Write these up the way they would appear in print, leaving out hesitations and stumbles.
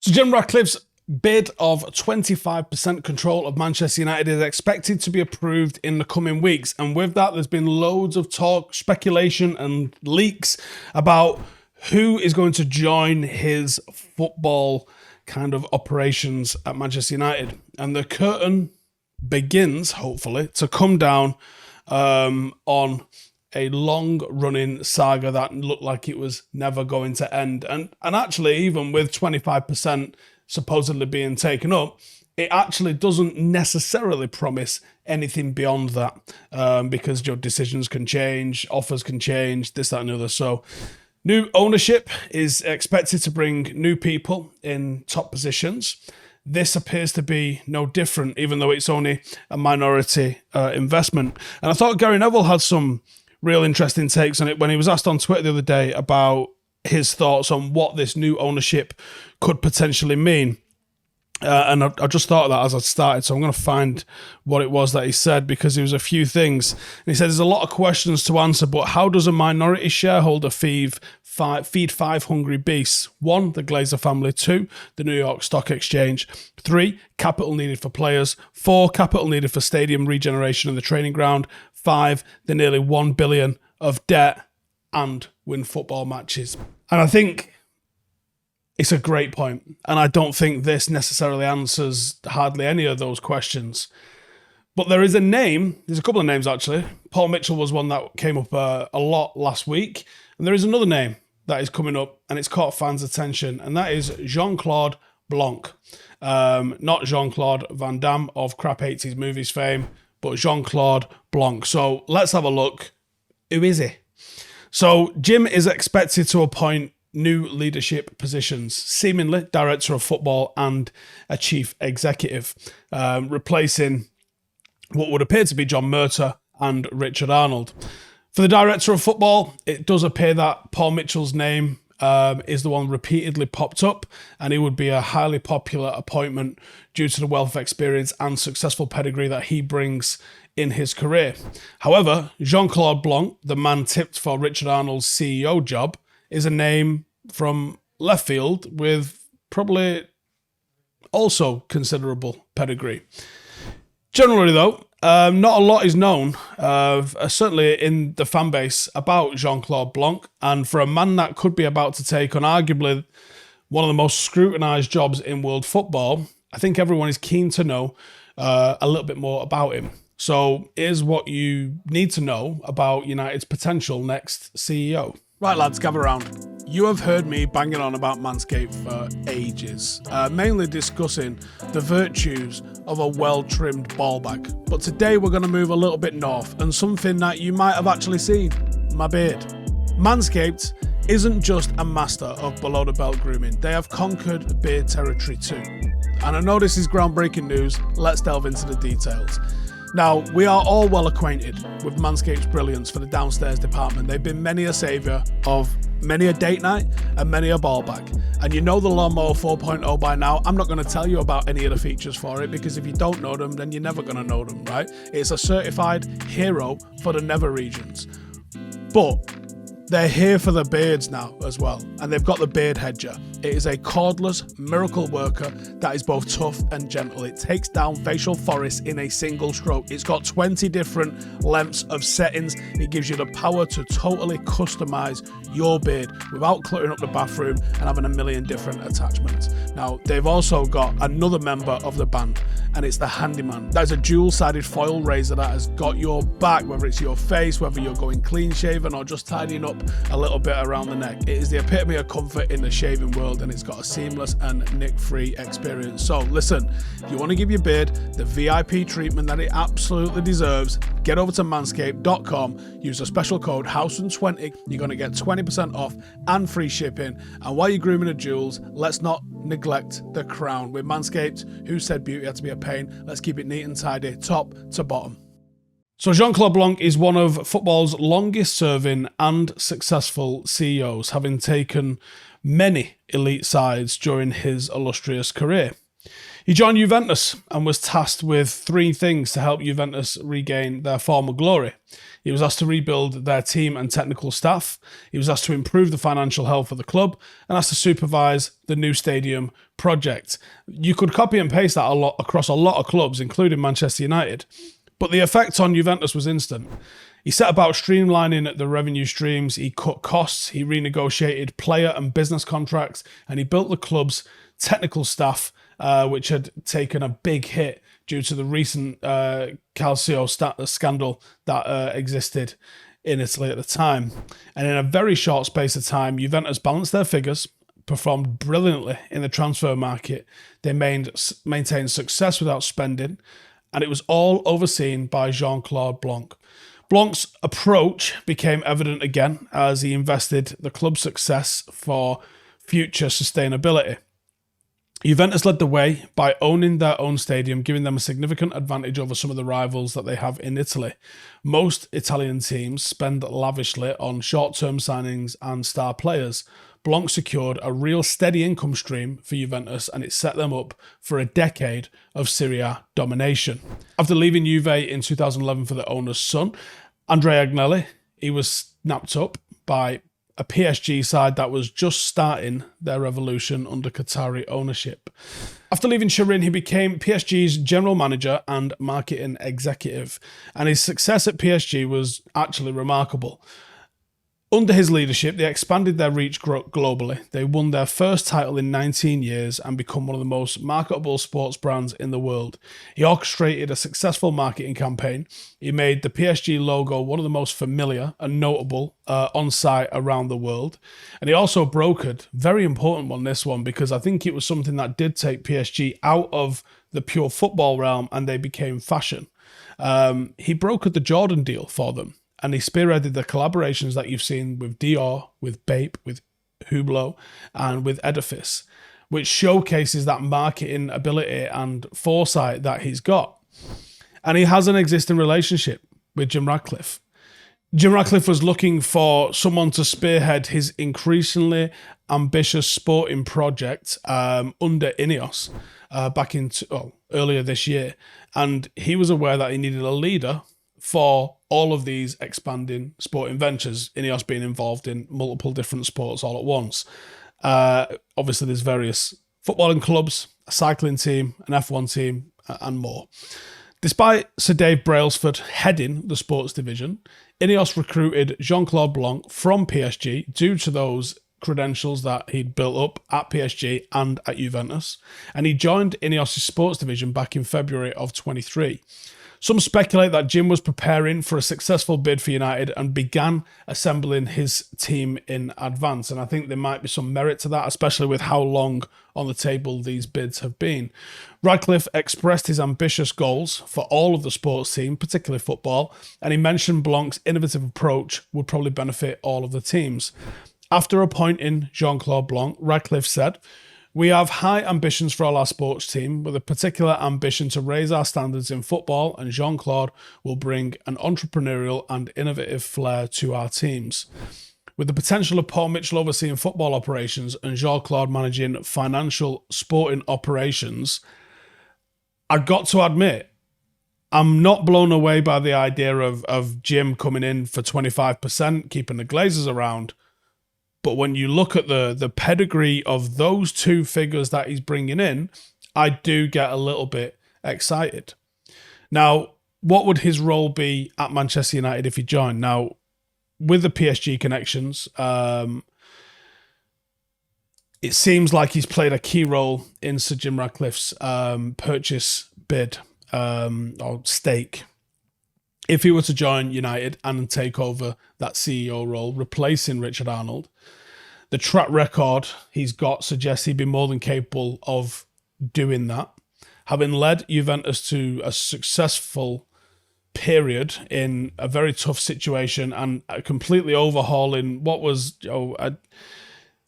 So Jim Ratcliffe's bid of 25% control of Manchester United is expected to be approved in the coming weeks. And with that, there's been loads of talk, speculation and leaks about who is going to join his football kind of operations at Manchester United. And the curtain begins, hopefully, to come down on a long-running saga that looked like it was never going to end. And actually, even with 25% supposedly being taken up, it actually doesn't necessarily promise anything beyond that, because your decisions can change, offers can change, this, that, and the other. So new ownership is expected to bring new people in top positions. This appears to be no different, even though it's only a minority investment. And I thought Gary Neville had some real interesting takes on it when he was asked on Twitter the other day about his thoughts on what this new ownership could potentially mean. And I just thought of that as I started, so I'm going to find what it was that he said, because there was a few things. And he said there's a lot of questions to answer, but how does a minority shareholder feed five hungry beasts? 1, the Glazer family. 2, the New York Stock Exchange. 3, capital needed for players. 4, capital needed for stadium regeneration and the training ground. 5, the nearly $1 billion of debt, and win football matches. And I think it's a great point, and I don't think this necessarily answers hardly any of those questions. But there is a name, there's a couple of names actually. Paul Mitchell was one that came up a lot last week, and there is another name that is coming up, and it's caught fans' attention, and that is Jean-Claude Blanc. Not Jean-Claude Van Damme of crap 80s movies fame, but Jean-Claude Blanc. So let's have a look. Who is he? So Jim is expected to appoint new leadership positions, seemingly director of football and a chief executive, replacing what would appear to be John Murtagh and Richard Arnold. For the director of football, it does appear that Paul Mitchell's name is the one repeatedly popped up, and he would be a highly popular appointment due to the wealth of experience and successful pedigree that he brings in his career. However, Jean-Claude Blanc, the man tipped for Richard Arnold's CEO job, is a name from left field with probably also considerable pedigree. Generally, though, not a lot is known, certainly in the fan base, about Jean-Claude Blanc. And for a man that could be about to take on arguably one of the most scrutinised jobs in world football, I think everyone is keen to know a little bit more about him. So here's what you need to know about United's potential next CEO. Right, lads, gather around. You have heard me banging on about Manscaped for ages, mainly discussing the virtues of a well-trimmed ball bag. But today we're going to move a little bit north, and something that you might have actually seen, my beard. Manscaped isn't just a master of below-the-belt grooming. They have conquered beard territory too. And I know this is groundbreaking news. Let's delve into the details. Now, we are all well acquainted with Manscaped's brilliance for the downstairs department. They've been many a saviour of many a date night and many a ball bag. And you know the Lawnmower 4.0 by now. I'm not going to tell you about any of the features for it, because if you don't know them, then you're never going to know them, right? It's a certified hero for the nether regions. But they're here for the beards now as well, and they've got the beard hedger. It is a cordless miracle worker that is both tough and gentle. It takes down facial forests in a single stroke. It's got 20 different lengths of settings. It gives you the power to totally customize your beard without cluttering up the bathroom and having a million different attachments. Now, they've also got another member of the band, and it's the Handyman. That is a dual-sided foil razor that has got your back, whether it's your face, whether you're going clean shaven or just tidying up a little bit around the neck. It is the epitome of comfort in the shaving world, and it's got a seamless and nick-free experience. So listen, if you want to give your beard the VIP treatment that it absolutely deserves, get over to manscaped.com, use the special code Howson20. You're going to get 20% off and free shipping. And while you're grooming the jewels, let's not neglect the crown. With Manscaped, who said beauty had to be a pain? Let's keep it neat and tidy, top to bottom. So Jean-Claude Blanc is one of football's longest serving and successful CEOs, having taken many elite sides during his illustrious career. He joined Juventus and was tasked with 3 things to help Juventus regain their former glory. He was asked to rebuild their team and technical staff. He was asked to improve the financial health of the club and asked to supervise the new stadium project. You could copy and paste that a lot across a lot of clubs, including Manchester United. But the effect on Juventus was instant. He set about streamlining the revenue streams, he cut costs, he renegotiated player and business contracts, and he built the club's technical staff, which had taken a big hit due to the recent Calcio scandal that existed in Italy at the time. And in a very short space of time, Juventus balanced their figures, performed brilliantly in the transfer market. They maintained success without spending, and it was all overseen by Jean-Claude Blanc. Blanc's approach became evident again as he invested the club's success for future sustainability. Juventus led the way by owning their own stadium, giving them a significant advantage over some of the rivals that they have in Italy. Most Italian teams spend lavishly on short-term signings and star players. Blanc secured a real steady income stream for Juventus, and it set them up for a decade of Serie A domination. After leaving Juve in 2011 for the owner's son, Andrea Agnelli, he was snapped up by a PSG side that was just starting their revolution under Qatari ownership. After leaving Turin, he became PSG's general manager and marketing executive, and his success at PSG was actually remarkable. Under his leadership, they expanded their reach globally. They won their first title in 19 years and become one of the most marketable sports brands in the world. He orchestrated a successful marketing campaign. He made the PSG logo one of the most familiar and notable on site around the world. And he also brokered, very important one, this one, because I think it was something that did take PSG out of the pure football realm and they became fashion. He brokered the Jordan deal for them. And he spearheaded the collaborations that you've seen with Dior, with Bape, with Hublot, and with Edifice, which showcases that marketing ability and foresight that he's got. And he has an existing relationship with Jim Ratcliffe. Jim Ratcliffe was looking for someone to spearhead his increasingly ambitious sporting project under Ineos back in earlier this year. And he was aware that he needed a leader for all of these expanding sporting ventures, Ineos being involved in multiple different sports all at once. Obviously, there's various footballing clubs, a cycling team, an F1 team, and more. Despite Sir Dave Brailsford heading the sports division, Ineos recruited Jean-Claude Blanc from PSG due to those credentials that he'd built up at PSG and at Juventus, and he joined Ineos' sports division back in February of 23. Some speculate that Jim was preparing for a successful bid for United and began assembling his team in advance. And I think there might be some merit to that, especially with how long on the table these bids have been. Ratcliffe expressed his ambitious goals for all of the sports team, particularly football, and he mentioned Blanc's innovative approach would probably benefit all of the teams. After appointing Jean-Claude Blanc, Ratcliffe said, "We have high ambitions for all our sports team, with a particular ambition to raise our standards in football, and Jean-Claude will bring an entrepreneurial and innovative flair to our teams. With the potential of Paul Mitchell overseeing football operations and Jean-Claude managing financial sporting operations, I got to admit, I'm not blown away by the idea of Jim coming in for 25%, keeping the Glazers around. But when you look at the pedigree of those two figures that he's bringing in, I do get a little bit excited." Now, what would his role be at Manchester United if he joined? Now, with the PSG connections, it seems like he's played a key role in Sir Jim Ratcliffe's purchase bid or stake. If he were to join United and take over that CEO role, replacing Richard Arnold, the track record he's got suggests he'd be more than capable of doing that. Having led Juventus to a successful period in a very tough situation and completely overhauling what was,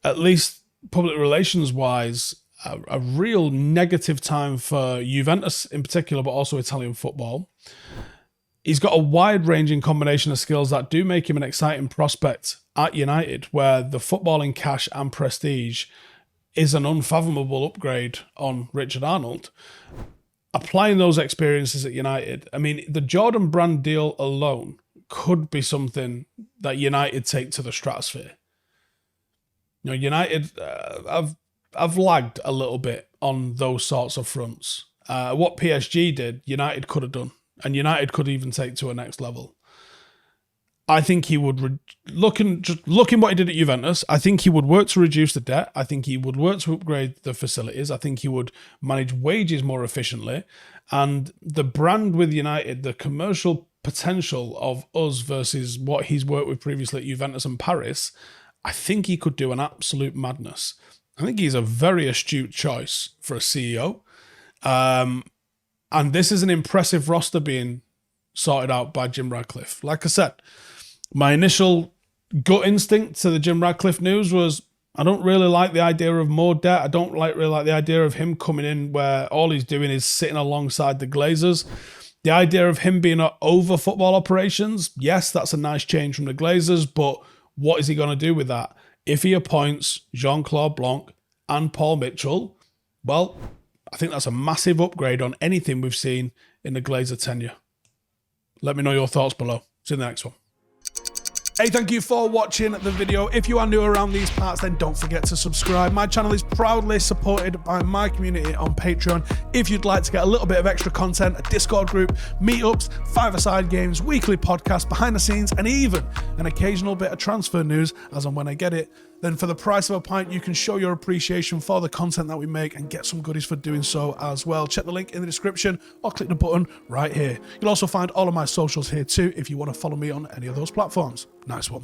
at least public relations-wise, a real negative time for Juventus in particular, but also Italian football. He's got a wide-ranging combination of skills that do make him an exciting prospect at United, where the footballing cash and prestige is an unfathomable upgrade on Richard Arnold. Applying those experiences at United, I mean, the Jordan Brand deal alone could be something that United take to the stratosphere. You know, United, I've lagged a little bit on those sorts of fronts. What PSG did, United could have done, and United could even take to a next level. I think he would, looking what he did at Juventus, I think he would work to reduce the debt. I think he would work to upgrade the facilities. I think he would manage wages more efficiently. And the brand with United, the commercial potential of us versus what he's worked with previously at Juventus and Paris, I think he could do an absolute madness. I think he's a very astute choice for a CEO. And this is an impressive roster being sorted out by Jim Ratcliffe. Like I said, my initial gut instinct to the Jim Ratcliffe news was, I don't really like the idea of more debt. I don't really like the idea of him coming in where all he's doing is sitting alongside the Glazers. The idea of him being over football operations, yes, that's a nice change from the Glazers, but what is he going to do with that? If he appoints Jean-Claude Blanc and Paul Mitchell, well, I think that's a massive upgrade on anything we've seen in the Glazer tenure. Let me know your thoughts below. See you in the next one. Hey, thank you for watching the video. If you are new around these parts, then don't forget to subscribe. My channel is proudly supported by my community on Patreon. If you'd like to get a little bit of extra content, a Discord group, meetups, five-a-side games, weekly podcasts, behind the scenes, and even an occasional bit of transfer news as and when I get it, then for the price of a pint, you can show your appreciation for the content that we make and get some goodies for doing so as well. Check the link in the description or click the button right here. You'll also find all of my socials here too if you want to follow me on any of those platforms. Nice one.